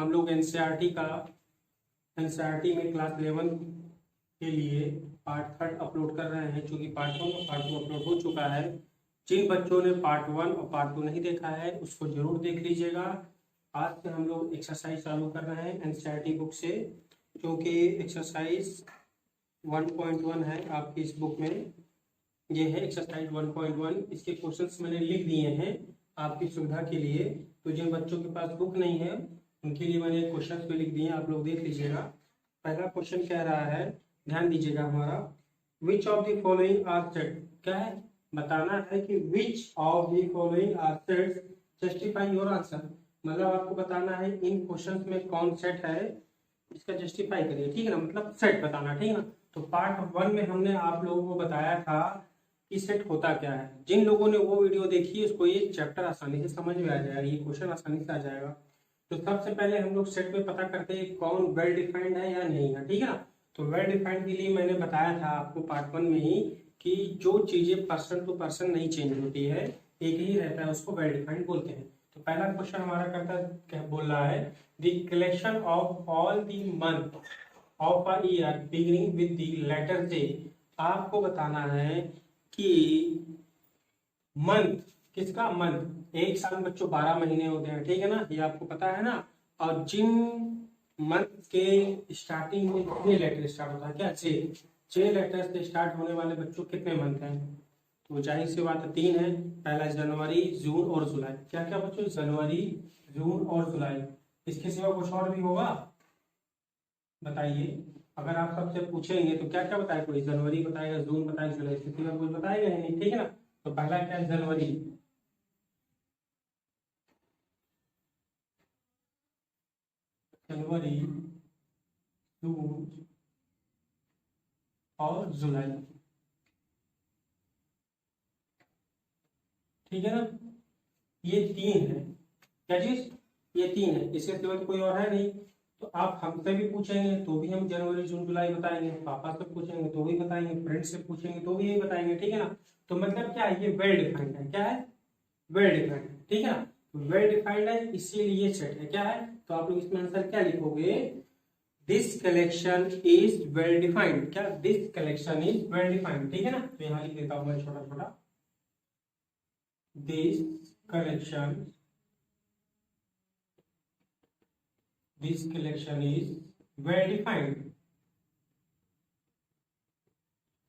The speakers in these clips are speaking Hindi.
हम लोग एनसीईआरटी में क्लास 11 के लिए पार्ट 3 अपलोड कर रहे हैं, क्योंकि पार्ट 1 और पार्ट 2 अपलोड हो चुका है। जिन बच्चों ने पार्ट 1 और पार्ट 2 नहीं देखा है उसको जरूर देख लीजिएगा। आज से हम लोग एक्सरसाइज चालू कर रहे हैं एनसीईआरटी बुक से, क्योंकि एक्सरसाइज 1.1 है आपकी इस बुक में। ये है एक्सरसाइज 1.1। इसके क्वेश्चंस मैंने लिख दिए हैं आपकी सुविधा के लिए। तो जिन बच्चों के पास बुक नहीं है उनके लिए मैंने क्वेश्चंस भी लिख दिए हैं, आप लोग देख लीजिएगा। पहला क्वेश्चन कह रहा है, ध्यान दीजिएगा हमारा, which of the following are set. क्या है, बताना है कि which of the following are set justify your answer. मतलब आपको बताना है इन क्वेश्चंस में कौन सेट है, इसका जस्टिफाई करिए, ठीक है ना, मतलब सेट बताना, ठीक है ना। तो पार्ट 1 में हमने आप लोगों को बताया था कि सेट होता क्या है। जिन लोगों ने वो वीडियो देखी उसको ये चैप्टर आसानी से समझ में आ जाएगा, ये क्वेश्चन आसानी से आ जाएगा। तो सबसे पहले हम लोग सेट में पता करते हैं कौन वेल डिफाइंड है या नहीं है, ठीक है ना। तो वेल डिफाइंड के लिए मैंने बताया था आपको पार्ट 1 में ही कि जो चीजें पर्सन टू पर्सन नहीं चेंज होती है, एक ही रहता है, उसको वेल डिफाइंड बोलते हैं। तो पहला क्वेश्चन हमारा करता बोल रहा है, the collection of all the month of a year beginning with the letter J. आपको बताना है कि मंथ किसका, मंथ, एक साल में बच्चों 12 महीने होते हैं, ठीक है ना, ये आपको पता है ना। और जिन मंथ के स्टार्टिंग में कितने लेटर स्टार्ट होता है, क्या, 6 लेटर से स्टार्ट होने वाले बच्चों कितने मंथ हैं। तो जाहिर सी बात है 3 है। पहला जनवरी, जून और जुलाई। क्या क्या बच्चों, जनवरी, जून और जुलाई। इसके सिवा कुछ और भी होगा, बताइए। अगर आप सबसे पूछेंगे तो क्या क्या बताए, कोई जनवरी बताएगा, जून बताएगा, जुलाई, इसके सिवा कुछ बताएगा नहीं, ठीक है ना। तो पहला क्या है, जनवरी, जनवरी, जून और जुलाई, ठीक है ना। ये 3 है, क्या चीज, ये 3 है, इसके सिवा तो कोई और है नहीं। तो आप हमसे भी पूछेंगे तो भी हम जनवरी, जून, जुलाई बताएंगे, पापा से पूछेंगे तो भी बताएंगे, फ्रेंड से पूछेंगे तो भी यही बताएंगे, ठीक है ना। तो मतलब क्या है, ये वेल डिफाइंड है, क्या है, वेल डिफाइंड, ठीक है ना। वेल डिफाइंड है इसीलिए ये सेट है, क्या है। तो आप लोग इसमें आंसर क्या लिखोगे, this collection is well defined. क्या, this collection is well defined, ठीक है ना। तो यहाँ लिख देता हूं मैं छोटा छोटा, this collection, this collection is well defined.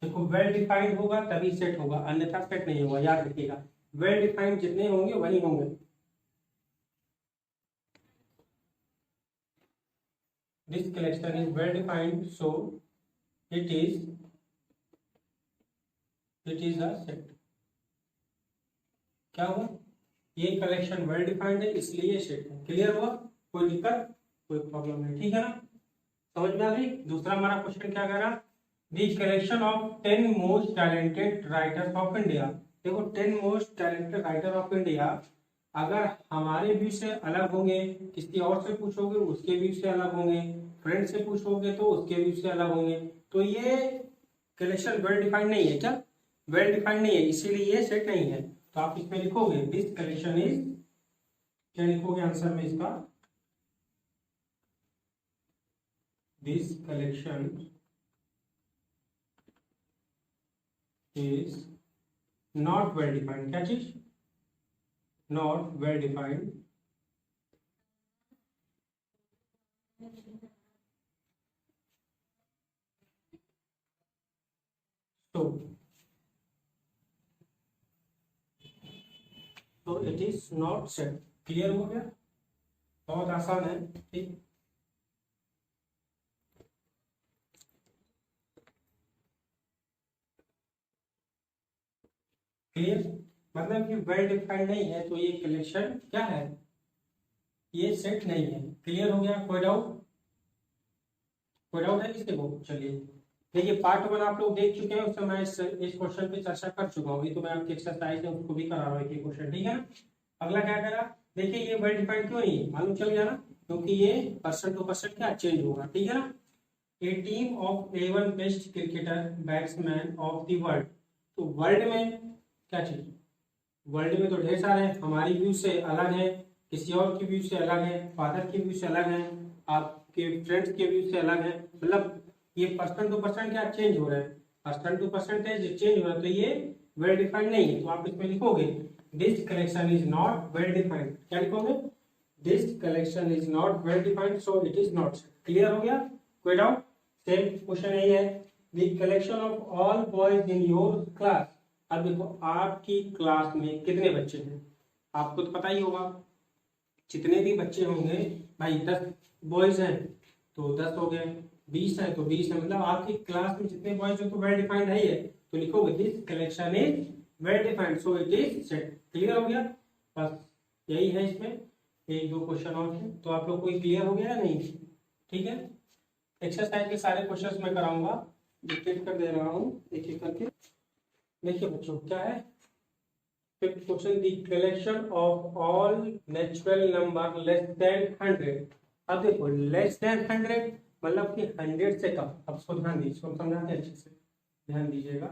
देखो वेल डिफाइंड होगा तभी सेट होगा, अन्यथा सेट नहीं होगा, याद रखिएगा। वेल डिफाइंड जितने होंगे वही होंगे। This collection is well defined, so it is a set. क्या हुआ, ये कलेक्शन वेल डिफाइंड है इसलिए सेट है। क्लियर हुआ, कोई दिक्कत, कोई प्रॉब्लम नहीं, ठीक है ना, समझ में आ गई। दूसरा हमारा क्वेश्चन क्या कह रहा, the collection of 10 most talented writers of India. देखो 10 most talented writer of India, अगर हमारे व्यू से अलग होंगे, किसी और से पूछोगे उसके व्यू से अलग होंगे, फ्रेंड से पूछोगे तो उसके व्यू से अलग होंगे। तो ये कलेक्शन वेल डिफाइंड नहीं है, क्या, वेल डिफाइंड नहीं है, इसीलिए ये सेट नहीं है। तो आप इसमें लिखोगे दिस कलेक्शन इज, क्या लिखोगे आंसर में इसका, this collection is not well defined. क्या चीज, नॉट वेल डिफाइंड, तो it is not set. Clear हो गया, बहुत आसान है, ठीक। क्लियर, मतलब कि वेल डिफाइंड नहीं है तो ये कलेक्शन क्या है, ये सेट नहीं है। क्लियर हो गया, कोई डाउट, कोई डाउट है किसी को। चलिए देखिए, पार्ट 1 आप लोग देख चुके हैं, उस समय इस क्वेश्चन पे चर्चा कर चुका हूँ, तो मैं आपकी एक्सरसाइज है उसको भी करा रहा हूँ एक क्वेश्चन, ठीक है ना। अगला क्या करा, देखिए ये वेल डिफाइंड क्यों नहीं है, मालूम चल गया ना, क्योंकि ये पर्सन टू पर्सन क्या चेंज होगा, ठीक है ना। A team of 11 best cricketer batsman of the world. तो वर्ल्ड में क्या चीज, वर्ल्ड में तो ढेर सारे हैं, हमारी व्यू से अलग है, किसी और की व्यू से अलग है, फादर की व्यू से अलग है, आपके फ्रेंड्स के व्यू से अलग है, मतलब ये पर्सन टू पर्सन क्या चेंज हो रहा है, पर्सन टू परसेंटेज चेंज हो रहा है, तो ये वेल डिफाइंड नहीं है। तो आप इसमें लिखोगे this collection is not well defined. क्या लिखोगे? This collection is not well defined so it is not. Clear हो गया? कोई डाउट? सेम क्वेश्चन यही है, the collection of all boys in your class. अब देखो आपकी क्लास में कितने बच्चे हैं, आपको तो पता ही होगा, जितने भी बच्चे होंगे भाई 10 बॉयज हैं तो 10 हो गए, 20 है तो 20 है, मतलब आपकी क्लास में जितने बॉयज हैं तो वेल डिफाइंड है ही है। तो लिखोगे this collection is well defined so it is set. Clear हो गया? बस यही है, इसमें एक दो क्वेश्चन और है, तो आप लोग को क्लियर हो गया या नहीं? ठीक है, एक्सरसाइज के सारे क्वेश्चंस मैं कराऊंगा, डिक्टेट कर दे रहा हूँ एक एक करके। देखिए बच्चों क्या है, fifth question, the collection of all natural number less than 100। अब देखो लेस देन 100 मतलब कि 100 से कम। अब इसको ध्यान दीजिए, इसको समझाते हैं अच्छे से, ध्यान दीजिएगा।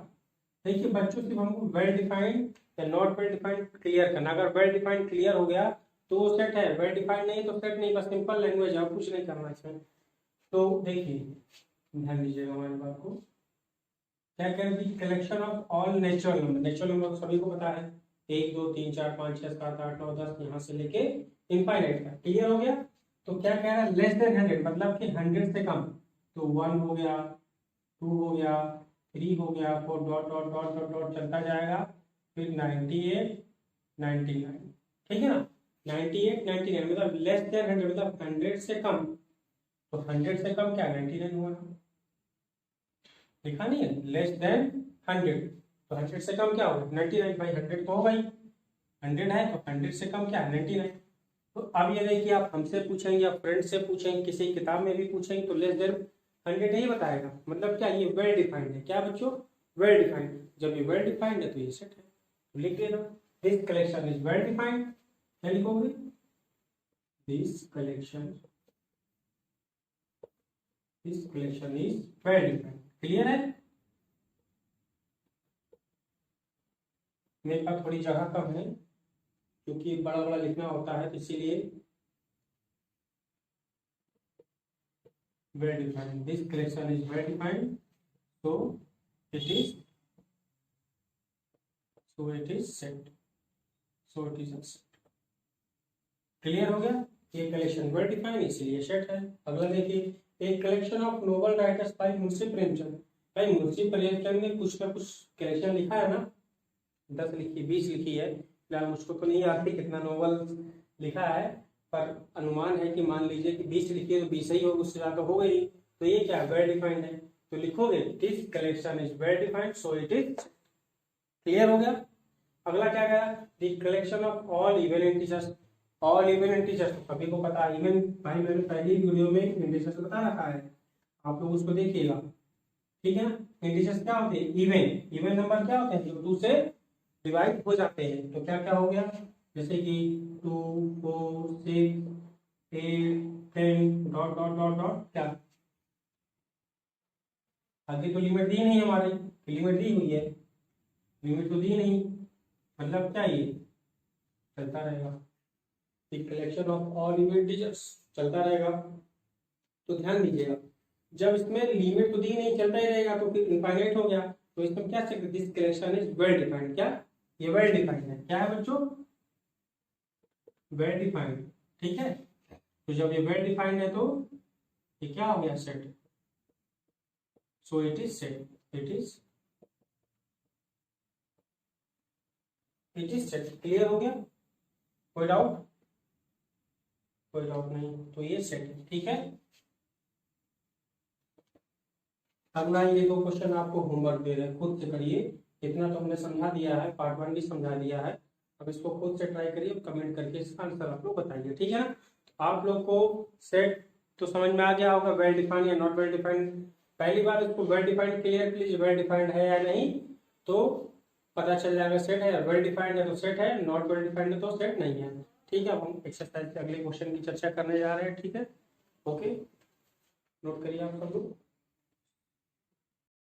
देखिए बच्चों सिर्फ हमको वेल डिफाइंड या नॉट वेल डिफाइंड क्लियर करना। अगर वेल डिफाइंड क्लियर हो गया तो वो सेट है, वेल डिफाइंड नहीं तो सेट नहीं, बस सिंपल लैंग्वेज है, कुछ नहीं करना इसमें। तो देखिए ध्यान दीजिएगा हमारी बात को, क्या कह रही थी, collection of all natural number. Natural number सभी को पता है, 1 2 3 4 5 6 7 8 9 10, यहाँ से लेके इनफाइनाइट का। क्लियर हो गया? तो क्या कह रहा है, लेस देन 100 मतलब कि 100 से कम। तो 1 हो गया, 2 हो गया, 3 हो गया, 4 dot dot dot dot dot चलता जाएगा, फिर 98 99। ठीक है ना? 98 99 मतलब लेस देन 100 मतलब 100 से कम। तो 100 से कम क्या 99 हुआ, लिखा नहीं है, लेस देन 100। तो 100 से कम क्या होगा 99, भाई 100 तो होगा ही, 100 है तो 100 से कम क्या है 99। तो अब ये देखिए आप हमसे पूछेंगे या फ्रेंड से पूछेंगे, किसी किताब में भी पूछेंगे तो लेस देन 100 नहीं बताएगा, मतलब क्या ये वेल डिफाइंड है। क्या बच्चों? Well defined. जब ये वेल डिफाइंड है तो ये सेट है, तो लिख देना this collection is well defined. क्या लिखोगे? This collection is well defined. Clear है? मेरे पास थोड़ी जगह कम है क्योंकि बड़ा बड़ा लिखना होता है, तो इसीलिए well defined, this collection is well defined so it is set, so it is set. Clear हो गया? ये कलेक्शन वेल डिफाइंड इसलिए सेट है। अगला देखिए, एक collection of novel writers by Munshi Premchand. भाई मुंशी प्रेमचंद ने कुछ ना कुछ कलेक्शन लिखा है ना, 10 लिखी 20 लिखी है, फिलहाल मुझको तो नहीं आती कितना नोवेल लिखा है, पर अनुमान है कि मान लीजिए कि 20 लिखी है तो 20 ही होगा, उससे ज्यादा हो गई। तो ये क्या वेल डिफाइंड है, तो लिखोगे this collection is well defined so it is. Clear हो गया? अगला क्या गया, the collection of all even integers. All even integers तो सभी को पता है, इवन भाई मैंने पहली वीडियो में इंटीजर्स बता रखा है, आप लोग उसको देखिएगा। ठीक है ना? इंटीजर्स क्या होते हैं, इवन। इवन नंबर क्या होते हैं जो 2 से डिवाइड हो जाते हैं। तो क्या क्या हो गया, जैसे कि 2 4 6 8 10 डॉट डॉट डॉट डॉट। क्या आगे तो लिमिट दी नहीं हमारी, लिमिट दी हुई है, लिमिट तो दी नहीं, मतलब क्या ये चलता रहेगा, collection of all even integers चलता रहेगा। तो ध्यान दीजिएगा, जब इसमें लिमिट तो दी नहीं, चलता ही रहेगा, तो फिर इनफाइनाइट हो गया। तो इसमें क्या check, this collection is well defined. क्या ये वेल डिफाइंड है? क्या है बच्चों? Well defined. ठीक है, तो जब ये वेल डिफाइंड है तो ये क्या हो गया, set, so it is set, it is set. Clear हो गया? कोई डाउट? कोई डाउट नहीं, तो ये सेट है। ठीक है, अगला ये 2 क्वेश्चन आपको होमवर्क दे रहे हैं, खुद से करिए। इतना तो हमने समझा दिया है, पार्ट 1 भी समझा दिया है, अब इसको खुद से ट्राई करिए, कमेंट करके इसका आंसर आप लोग बताइए। ठीक है ना? आप लोग को सेट तो समझ में आ गया होगा, वेल डिफाइंड या नॉट वेल डिफाइंड। पहली बार इसको वेल डिफाइंड क्लियर कीजिए, वेल डिफाइंड है या नहीं तो पता चल जाएगा, सेट है। वेल डिफाइंड है तो सेट है, नॉट वेल डिफाइंड है तो सेट नहीं है। ठीक है, अब हम एक्सरसाइज के अगले क्वेश्चन की चर्चा करने जा रहे हैं। ठीक है, ओके, नोट करिए आप सब लोग।